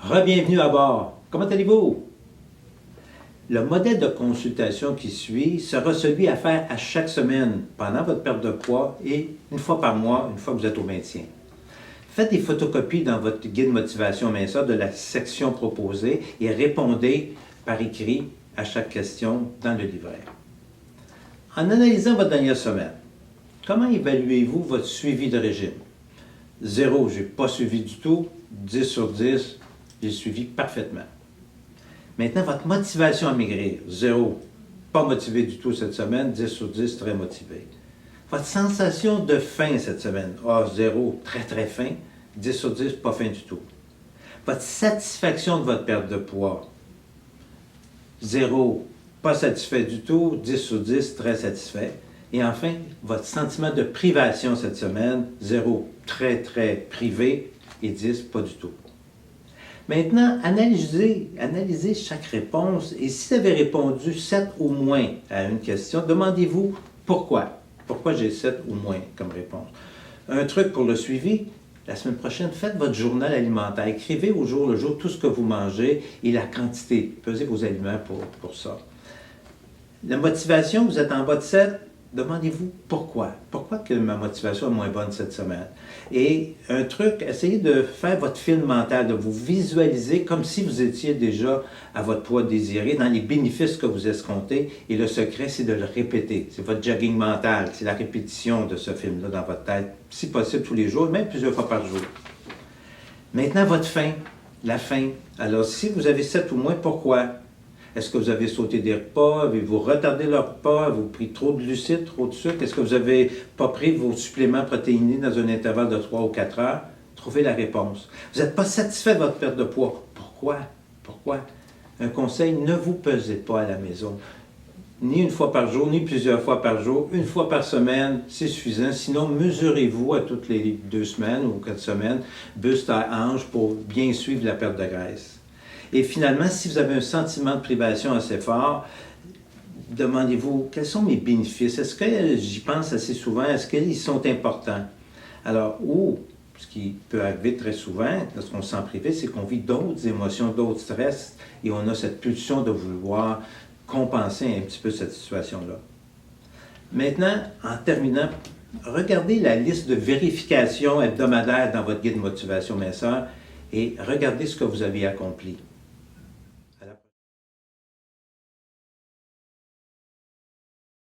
Rebienvenue à bord. Comment allez-vous? Le modèle de consultation qui suit sera celui à faire à chaque semaine pendant votre perte de poids et une fois par mois, une fois que vous êtes au maintien. Faites des photocopies dans votre guide motivation minceur de la section proposée et répondez par écrit à chaque question dans le livret. En analysant votre dernière semaine, comment évaluez-vous votre suivi de régime? 0, je n'ai pas suivi du tout. 10 sur 10, j'ai suivi parfaitement. Maintenant, votre motivation à maigrir. 0, pas motivé du tout cette semaine. 10 sur 10, très motivé. Votre sensation de faim cette semaine. 0, très très faim. 10 sur 10, pas faim du tout. Votre satisfaction de votre perte de poids. 0, pas satisfait du tout. 10 sur 10, très satisfait. Et enfin, votre sentiment de privation cette semaine. 0, très très privé. Et 10, pas du tout. Maintenant, analysez chaque réponse et si vous avez répondu 7 ou moins à une question, demandez-vous pourquoi. Pourquoi j'ai 7 ou moins comme réponse. Un truc pour le suivi, la semaine prochaine, faites votre journal alimentaire. Écrivez au jour le jour tout ce que vous mangez et la quantité. Pesez vos aliments pour ça. La motivation, vous êtes en bas de 7, demandez-vous pourquoi. Pourquoi que ma motivation est moins bonne cette semaine? Et un truc, essayez de faire votre film mental, de vous visualiser comme si vous étiez déjà à votre poids désiré, dans les bénéfices que vous escomptez. Et le secret, c'est de le répéter. C'est votre jogging mental, c'est la répétition de ce film-là dans votre tête, si possible tous les jours, même plusieurs fois par jour. Maintenant, votre faim, la faim. Alors, si vous avez 7 ou moins, pourquoi? Est-ce que vous avez sauté des repas? Avez-vous retardé le repas? Avez-vous pris trop de glucides, trop de sucre? Est-ce que vous n'avez pas pris vos suppléments protéinés dans un intervalle de 3 ou 4 heures? Trouvez la réponse. Vous n'êtes pas satisfait de votre perte de poids. Pourquoi? Pourquoi? Un conseil, ne vous pesez pas à la maison. Ni une fois par jour, ni plusieurs fois par jour. Une fois par semaine, c'est suffisant. Sinon, mesurez-vous à toutes les 2 semaines ou 4 semaines, buste à hanche pour bien suivre la perte de graisse. Et finalement, si vous avez un sentiment de privation assez fort, demandez-vous, quels sont mes bénéfices? Est-ce que j'y pense assez souvent? Est-ce qu'ils sont importants? Alors, ou, ce qui peut arriver très souvent, lorsqu'on se sent privé, c'est qu'on vit d'autres émotions, d'autres stress, et on a cette pulsion de vouloir compenser un petit peu cette situation-là. Maintenant, en terminant, regardez la liste de vérifications hebdomadaires dans votre guide motivation minceur et regardez ce que vous avez accompli.